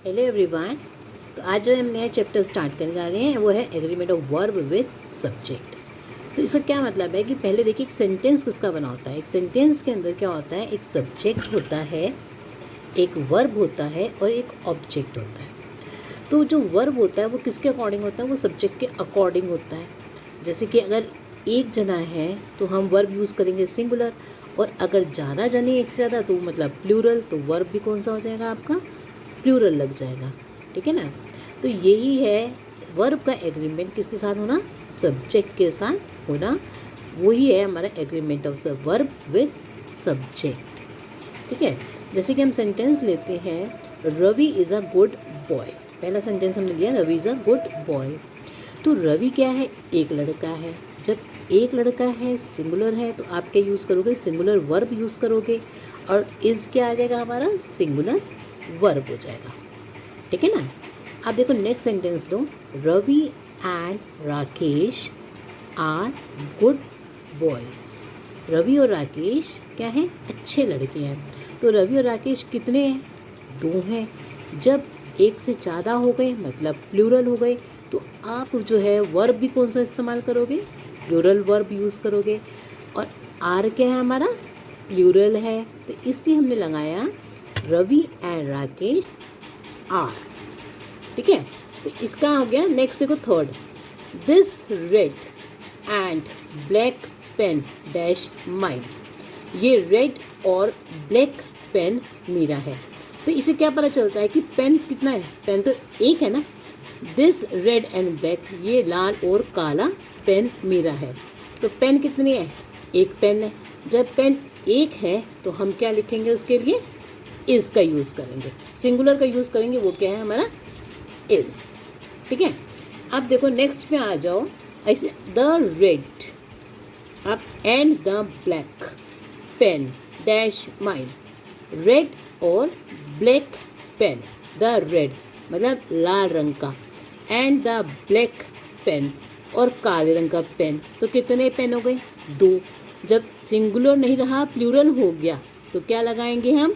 Hello everyone. तो आज जो हम नया चैप्टर स्टार्ट करने जा रहे हैं वो है agreement of verb with subject. तो इसका क्या मतलब है कि पहले देखिए एक सेंटेंस किसका बना होता है। एक सेंटेंस के अंदर क्या होता है, एक सब्जेक्ट होता है, एक वर्ब होता है और एक ऑब्जेक्ट होता है। तो जो वर्ब होता है वो किसके अकॉर्डिंग होता है, वो सब्जेक्ट के अकॉर्डिंग होता है। जैसे कि अगर एक जना है तो हम वर्ब यूज़ करेंगे सिंगुलर, और अगर ज़्यादा जने एक से ज़्यादा तो मतलब प्लूरल, तो वर्ब भी कौन सा हो जाएगा आपका, प्लूरल लग जाएगा। ठीक है ना। तो यही है वर्ब का एग्रीमेंट किसके साथ होना, सब्जेक्ट के साथ होना। वही है हमारा agreement of verb with subject. ठीक है। जैसे कि हम सेंटेंस लेते हैं, Ravi is a good boy. पहला सेंटेंस हमने लिया, Ravi is a good boy. तो रवि क्या है, एक लड़का है। जब एक लड़का है, सिंगुलर है, तो आप क्या यूज़ करोगे, सिंगुलर वर्ब यूज़ करोगे, और इज़ क्या आ जाएगा हमारा, सिंगुलर वर्ब हो जाएगा। ठीक है ना। आप देखो नेक्स्ट सेंटेंस दो, Ravi and Rakesh are good boys. Ravi और राकेश क्या हैं, अच्छे लड़के हैं। तो रवि और राकेश कितने हैं, दो हैं। जब एक से ज़्यादा हो गए मतलब प्लूरल हो गए, तो आप जो है वर्ब भी कौन सा इस्तेमाल करोगे, प्लूरल वर्ब यूज़ करोगे। और आर क्या है हमारा, प्लूरल है, तो इसलिए हमने लगाया रवि एंड राकेश आर। ठीक है। तो इसका हो गया। नेक्स्ट देखो third, this red and black pen dash mine. ये रेड और ब्लैक पेन मेरा है। तो इसे क्या पता चलता है कि पेन कितना है, पेन तो एक है ना। दिस रेड एंड ब्लैक, ये लाल और काला पेन मेरा है। तो पेन कितनी है, एक पेन है। जब पेन एक है तो हम क्या लिखेंगे, उसके लिए इज़ का यूज़ करेंगे, सिंगुलर का यूज़ करेंगे, वो क्या है हमारा इज़। ठीक है। अब देखो नेक्स्ट पे आ जाओ, ऐसे द रेड अब and the black pen dash mine. Red और ब्लैक पेन, द रेड मतलब लाल रंग का, एंड द ब्लैक पेन और काले रंग का पेन। तो कितने पेन हो गए, दो। जब सिंगुलर नहीं रहा, प्लूरल हो गया, तो क्या लगाएंगे हम,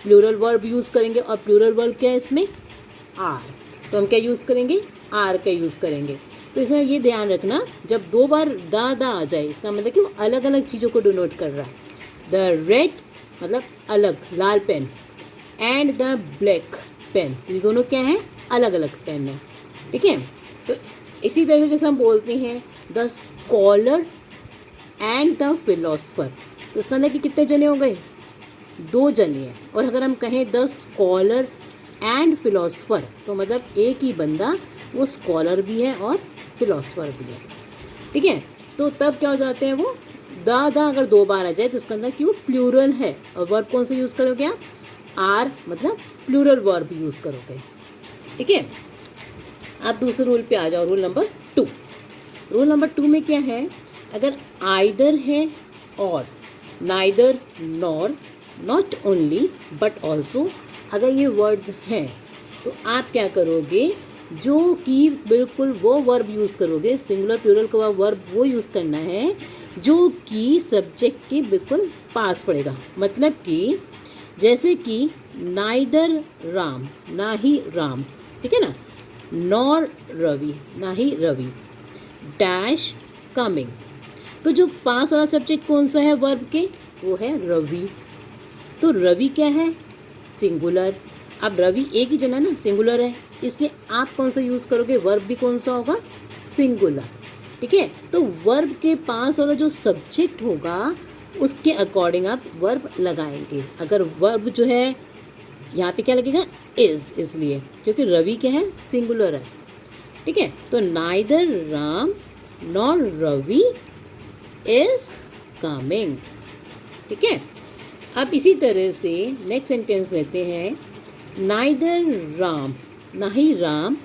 प्लूरल वर्ब यूज़ करेंगे। और प्लूरल वर्ब क्या है इसमें, आर। तो हम क्या यूज़ करेंगे, आर का यूज़ करेंगे। तो इसमें ये ध्यान रखना, जब दो बार दा आ जाए, इसका मतलब कि वो अलग अलग चीज़ों को डिनोट कर रहा है। द रेड मतलब अलग लाल pen, and the black pen, ये दोनों क्या है, अलग अलग पेन है। ठीक है। तो इसी तरह से जैसे हम बोलते हैं the scholar and the philosopher, तो इसका मतलब कि कितने जने हो गए, दो जने हैं। और अगर हम कहें द स्कॉलर एंड फिलोसफर, तो मतलब एक ही बंदा, वो स्कॉलर भी है और फिलोसफर भी है। ठीक है। तो तब क्या हो जाते हैं वो, दा अगर दो बार आ जाए तो उसका अंदर क्यों, प्लूरल है। और वर्ब कौन सा यूज़ करोगे आप, आर मतलब प्लूरल वर्ब यूज़ करोगे। ठीक है। आप दूसरे रूल पे आ जाओ, रूल नंबर 2। रूल नंबर 2 में क्या है, अगर आइदर है और, neither nor, not only but also, अगर ये वर्ड्स हैं तो आप क्या करोगे, जो कि बिल्कुल वो वर्ब यूज़ करोगे, सिंगुलर प्लूरल का वर्ब वो यूज़ करना है जो कि सब्जेक्ट के बिल्कुल पास पड़ेगा। मतलब कि जैसे कि नाइदर राम, ना ही राम, ठीक है ना, नॉर रवि, ना ही रवि, डैश कमिंग। तो जो पास वाला सब्जेक्ट कौन सा है वर्ब के, वो है रवि। तो रवि क्या है, सिंगुलर। अब रवि एक ही जना ना, सिंगुलर है, इसलिए आप कौन सा यूज़ करोगे, वर्ब भी कौन सा होगा, सिंगुलर। ठीक है। तो वर्ब के पास वाला जो सब्जेक्ट होगा उसके अकॉर्डिंग आप वर्ब लगाएंगे। अगर वर्ब जो है यहाँ पे क्या लगेगा, इज़, इसलिए क्योंकि रवि क्या है, सिंगुलर है। ठीक है। तो neither Ram nor Ravi is coming. ठीक है। अब इसी तरह से नेक्स्ट सेंटेंस लेते हैं, नाइदर राम, ना ही राम,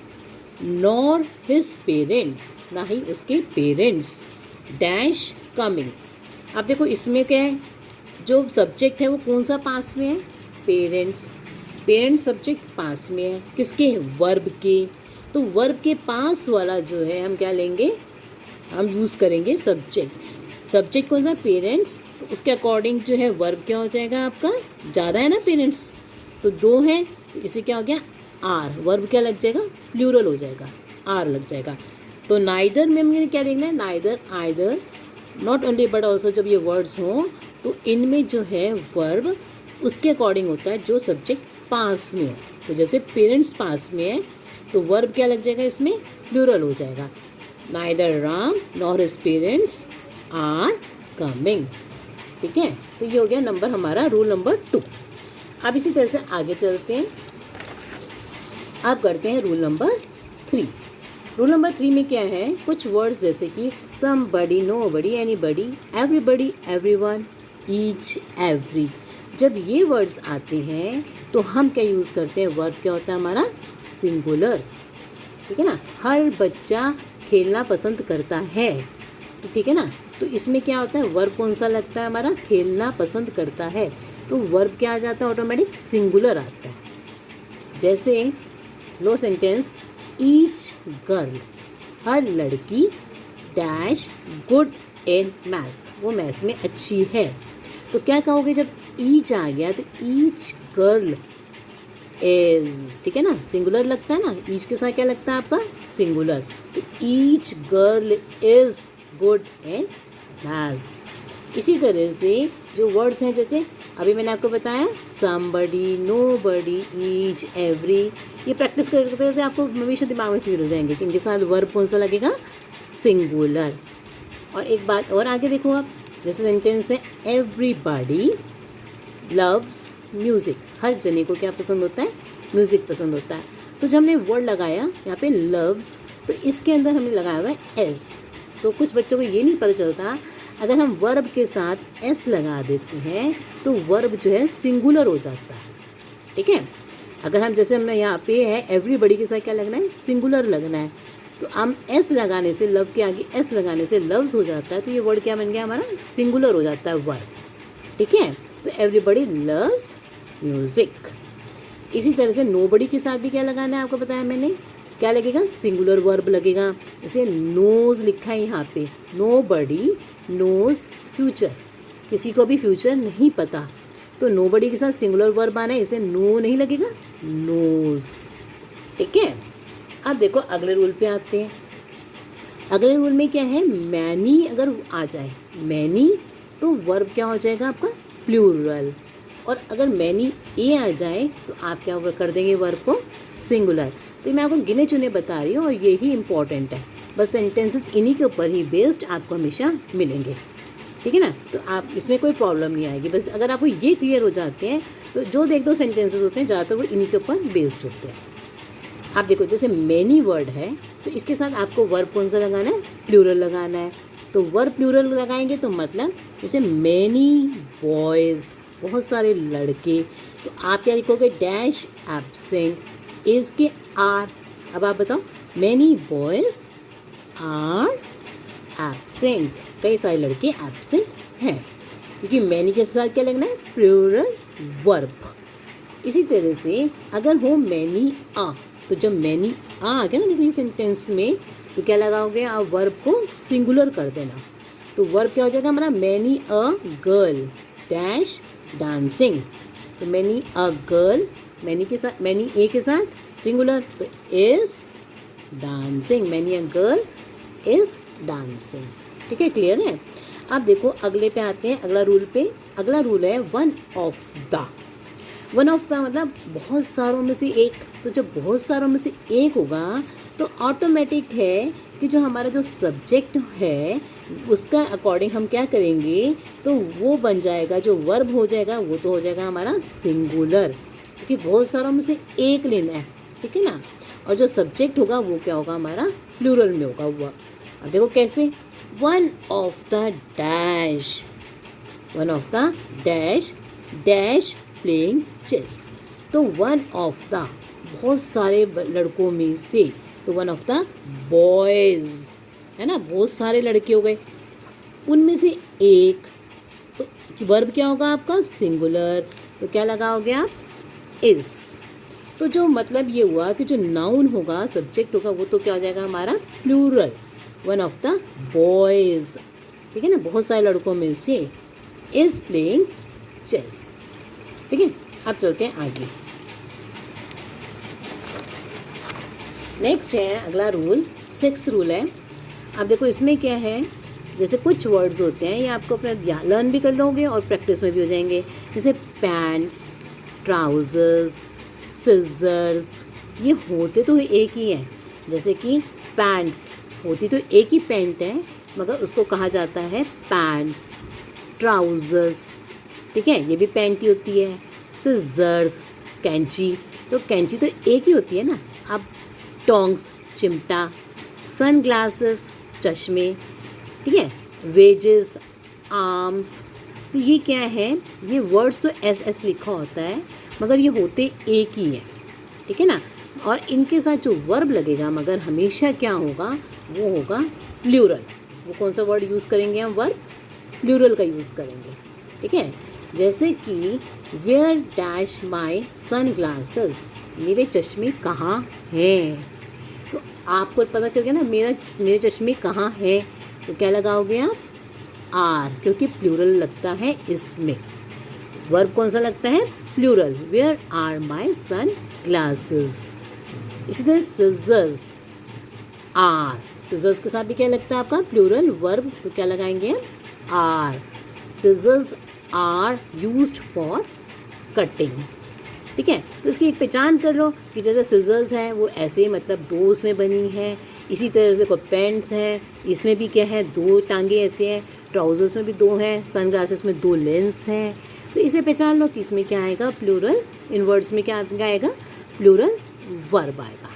नॉर हिज पेरेंट्स, ना ही उसके पेरेंट्स, डैश कमिंग। अब देखो इसमें क्या है, जो सब्जेक्ट है वो कौन सा पास में है, पेरेंट्स। पेरेंट्स सब्जेक्ट पास में है, किसके, वर्ब के। तो वर्ब के पास वाला जो है हम क्या लेंगे, हम यूज़ करेंगे सब्जेक्ट। सब्जेक्ट कौन सा, पेरेंट्स, तो उसके अकॉर्डिंग जो है वर्ब क्या हो जाएगा आपका, ज़्यादा है ना पेरेंट्स, तो दो हैं, तो इसे क्या हो गया, आर, वर्ब क्या लग जाएगा, प्लूरल हो जाएगा, आर लग जाएगा। तो नाइदर में हमें क्या देखना है, neither, either, not only but also, जब ये वर्ड्स हों तो इनमें जो है वर्ब उसके अकॉर्डिंग होता है जो सब्जेक्ट पास में हो। तो जैसे पेरेंट्स पास में है तो वर्ब क्या लग जाएगा, इसमें प्लूरल हो जाएगा, neither Ram nor his parents are coming. ठीक है, तो ये हो गया नंबर हमारा रूल नंबर 2। अब इसी तरह से आगे चलते हैं, अब करते हैं रूल नंबर 3। रूल नंबर 3 में क्या है, कुछ वर्ड्स जैसे कि somebody, nobody, anybody, everybody, everyone, each, every, जब ये वर्ड्स आते हैं तो हम क्या यूज़ करते हैं, वर्ब क्या होता है हमारा, सिंगुलर। ठीक है ना, हर बच्चा खेलना पसंद करता है, ठीक है ना, तो इसमें क्या होता है, वर्ब कौन सा लगता है हमारा, खेलना पसंद करता है, तो वर्ब क्या आ जाता है, ऑटोमेटिक सिंगुलर आता है। जैसे लो सेंटेंस, ईच गर्ल, हर लड़की डैश गुड इन मैथ्स, वो मैथ्स में अच्छी है। तो क्या कहोगे, जब ईच आ गया तो ईच गर्ल इज, ठीक है ना, सिंगुलर लगता है ना, ईच के साथ क्या लगता है आपका, सिंगुलर, तो each girl is good in maths. इसी तरह से जो वर्ड्स हैं, जैसे अभी मैंने आपको बताया समबडी, नोबडी, ईच, एवरी, ये प्रैक्टिस करते करते आपको हमेशा दिमाग में फील हो जाएंगे कि इनके साथ वर्ब कौन सा लगेगा, सिंगुलर। और एक बात और आगे देखो आप, जैसे सेंटेंस है एवरीबॉडी लव्स म्यूज़िक, हर जने को क्या पसंद होता है, म्यूज़िक पसंद होता है। तो जब हमने वर्ड लगाया यहाँ पे लव्स, तो इसके अंदर हमने लगाया हुआ है एस। तो कुछ बच्चों को ये नहीं पता चलता, अगर हम वर्ब के साथ एस लगा देते हैं तो वर्ब जो है सिंगुलर हो जाता है। ठीक है, अगर हम जैसे हमने यहाँ पे है एवरीबडी के साथ क्या लगना है, सिंगुलर लगना है, तो हम एस लगाने से, लव के आगे एस लगाने से लव्स हो जाता है, तो ये वर्ड क्या बन गया हमारा, सिंगुलर हो जाता है वर्ब। ठीक है, तो एवरीबडी लव्स म्यूज़िक। इसी तरह से नोबडी के साथ भी क्या लगाना है आपको बताया मैंने, क्या लगेगा, सिंगुलर वर्ब लगेगा। जैसे नोज़ लिखा है यहाँ पे, नोबडी नोज़ फ्यूचर, किसी को भी फ्यूचर नहीं पता, तो नोबडी के साथ सिंगुलर वर्ब आना है, इसे नो नहीं लगेगा, नोज़। ठीक है, अब देखो अगले रूल पे आते हैं। अगले रूल में क्या है, मैनी अगर आ जाए, मैनी, तो वर्ब क्या हो जाएगा आपका, प्लूरल। और अगर मैनी ए आ जाए तो आप क्या कर देंगे, वर्ब को सिंगुलर। तो मैं आपको गिने चुने बता रही हूँ और यही इंपॉर्टेंट है, बस सेंटेंसेस इन्हीं के ऊपर ही बेस्ड आपको हमेशा मिलेंगे। ठीक है ना, तो आप इसमें कोई प्रॉब्लम नहीं आएगी। बस अगर आपको ये क्लियर हो जाते हैं तो जो देख दो सेंटेंसेस होते हैं ज़्यादातर वो इन्हीं के ऊपर बेस्ड होते हैं। आप देखो जैसे मैनी वर्ड है तो इसके साथ आपको वर्ब कौन सा लगाना है, प्लूरल लगाना है। तो वर्ब प्लूरल लगाएंगे तो मतलब जैसे मैनी बॉयज़, बहुत सारे लड़के, तो आप क्या लिखोगे, डैश एब्सेंट, इज के आर। अब आप बताओ, मैनी बॉयज़ आर एब्सेंट, कई सारे लड़के एब्सेंट हैं, क्योंकि मैनी के साथ क्या लगना है, प्लूरल वर्ब। इसी तरह से अगर हो मैनी आ, तो जब मैनी आ गया ना, देखो ये सेंटेंस में, तो क्या लगाओगे आप, वर्ब को सिंगुलर कर देना। तो वर्ब क्या हो जाएगा हमारा, many a girl dash dancing. तो मैनी अ गर्ल, मैनी के साथ, मैनी ए के साथ सिंगुलर, तो is dancing, many a girl is dancing. ठीक है, क्लियर है। अब देखो अगले पे आते हैं, अगला रूल पे। अगला रूल है one of the. One of the मतलब बहुत सारों में से एक। तो जब बहुत सारों में से एक होगा तो ऑटोमेटिक है कि जो हमारा जो सब्जेक्ट है उसका अकॉर्डिंग हम क्या करेंगे, तो वो बन जाएगा, जो वर्ब हो जाएगा वो तो हो जाएगा हमारा सिंगुलर, क्योंकि बहुत सारों में से एक लेना है। ठीक है ना, और जो सब्जेक्ट होगा वो क्या होगा हमारा, प्लूरल में होगा हुआ। अब देखो कैसे, one of the dash, one of the dash dash playing chess. तो वन ऑफ द बहुत सारे लड़कों में से, तो वन ऑफ द बॉयज़ है ना, बहुत सारे लड़के हो गए, उनमें से एक, तो वर्ब क्या होगा आपका, सिंगुलर, तो क्या लगाओगे आप, इज। तो जो मतलब ये हुआ कि जो नाउन होगा, सब्जेक्ट होगा, वो तो क्या हो जाएगा हमारा, plural, one of the boys. ठीक है ना, बहुत सारे लड़कों में से इज प्लेइंग चेस। ठीक है, अब चलते हैं आगे। नेक्स्ट है अगला रूल, 6th रूल है। अब देखो इसमें क्या है, जैसे कुछ वर्ड्स होते हैं ये आपको अपना लर्न भी कर लोगे और प्रैक्टिस में भी हो जाएंगे। जैसे पैंट्स, ट्राउज़र्स, सिजर्स, ये होते तो एक ही हैं। जैसे कि पैंट्स होती तो एक ही पैंट है मगर उसको कहा जाता है पैंट्स। ट्राउज़र्स, ठीक है, ये भी पैंट ही होती है। सिजर्स, कैंची, तो कैंची तो एक ही होती है ना। अब टोंग्स, चिमटा, सन ग्लासेस, चश्मे, ठीक है, वेजेस, आर्म्स, तो ये क्या है, ये वर्ड्स तो एस लिखा होता है मगर ये होते एक ही है, ठीक है ना। और इनके साथ जो वर्ब लगेगा मगर हमेशा क्या होगा, वो होगा प्लूरल। वो कौन सा वर्ड यूज़ करेंगे हम, वर्ब प्लूरल का यूज़ करेंगे, ठीक है। जैसे कि where dash my sunglasses, मेरे चश्मे कहाँ हैं। तो आपको पता चल गया ना मेरे चश्मे कहाँ हैं, तो क्या लगाओगे आप, आर, क्योंकि प्लूरल लगता है इसमें। वर्ब कौन सा लगता है, plural, where are my sunglasses. इसी तरह सिजर्स, आर, सिजर्स के साथ भी क्या लगता है आपका, प्लूरल वर्ब, तो क्या लगाएंगे हम, are. Scissors are used for cutting, ठीक है। तो इसकी एक पहचान कर लो कि जैसे सिजर्स है वो ऐसे मतलब दो उसमें बनी है। इसी तरह से कोई पैंट्स हैं, इसमें भी क्या है, दो टांगे ऐसे हैं। ट्राउजर्स में भी दो हैं, सन ग्लासेस में दो लेंस हैं। तो इसे पहचान लो कि इसमें क्या आएगा, प्लूरल। इन वर्ड्स में क्या आएगा, प्लूरल वर्ब आएगा,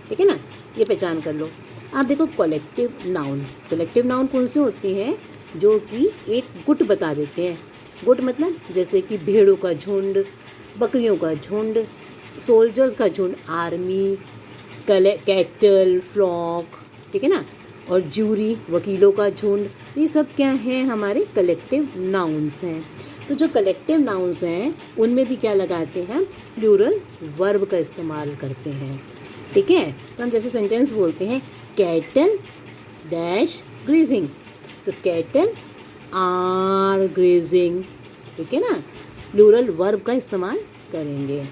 ठीक है ना। ये पहचान कर लो। आप देखो कलेक्टिव नाउन, कलेक्टिव नाउन कौन से होते हैं, जो कि एक गुट बता देते हैं। गुट मतलब जैसे कि भेड़ों का झुंड, बकरियों का झुंड, सोल्जर्स का झुंड, आर्मी, कैटल, फ्लॉक, ठीक है ना, और ज्यूरी, वकीलों का झुंड। ये सब क्या है, हमारे कलेक्टिव नाउन्स हैं। तो जो कलेक्टिव नाउन्स हैं उनमें भी क्या लगाते हैं, प्लूरल वर्ब का इस्तेमाल करते हैं, ठीक है। तो हम जैसे सेंटेंस बोलते हैं, कैटल डैश ग्रेजिंग, तो कैटल आर ग्रेजिंग, ठीक है ना, प्लूरल वर्ब का इस्तेमाल करेंगे।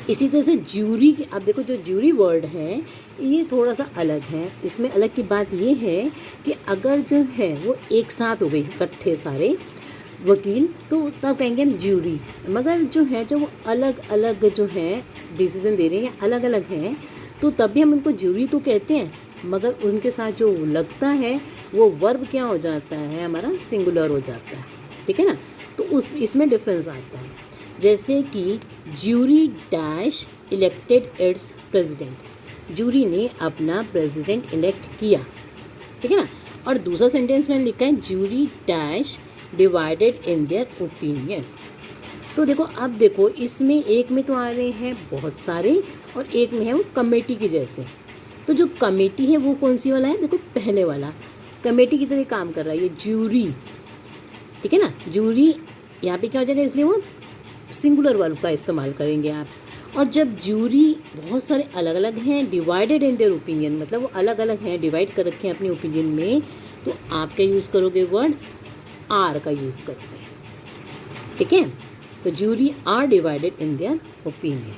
इसी तरह से ज्यूरी, अब देखो जो ज्यूरी वर्ड है ये थोड़ा सा अलग है। इसमें अलग की बात ये है कि अगर जो है वो एक साथ हो गई इकट्ठे सारे वकील, तो तब कहेंगे हम ज्यूरी। मगर जो है जो वो अलग अलग जो है डिसीजन दे रहे हैं, अलग अलग हैं, तो तब भी हम उनको ज्यूरी तो कहते हैं, मगर उनके साथ जो लगता है वो वर्ब क्या हो जाता है, हमारा सिंगुलर हो जाता है, ठीक है ना। तो इसमें डिफरेंस आता है। जैसे कि jury dash elected it's president, jury ने अपना प्रेसिडेंट इलेक्ट किया, ठीक है ना। और दूसरा सेंटेंस में लिखा है jury dash divided in their opinion. तो देखो अब देखो इसमें एक में तो आ रहे हैं बहुत सारे और एक में है वो कमेटी के जैसे। तो जो कमेटी है वो कौन सी वाला है, देखो पहले वाला कमेटी की तरह काम कर रहा है ये ज्यूरी, ठीक है ना। ज्यूरी यहाँ पे क्या हो जाएगा, इसलिए वो सिंगुलर वर्ब का इस्तेमाल करेंगे आप। और जब ज्यूरी बहुत सारे अलग अलग हैं, डिवाइडेड इन देयर ओपिनियन, मतलब वो अलग अलग हैं, डिवाइड कर रखे हैं अपने ओपिनियन में, तो आप क्या यूज़ करोगे, वर्ड आर का यूज़ करते हैं, ठीक है। तो jury are divided in their opinion,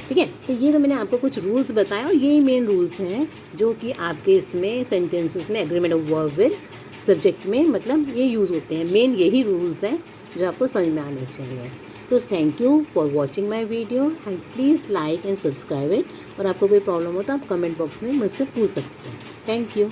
ठीक है। तो ये तो मैंने आपको कुछ रूल्स बताए और यही मेन रूल्स हैं जो कि आपके इसमें सेंटेंसेस में agreement of verb with subject में मतलब ये यूज़ होते हैं। मेन यही रूल्स हैं जो आपको समझ में आने चाहिए। तो thank you for watching my video and please like and subscribe it. और आपको कोई प्रॉब्लम हो तो आप कमेंट बॉक्स में मुझसे पूछ सकते हैं। Thank you.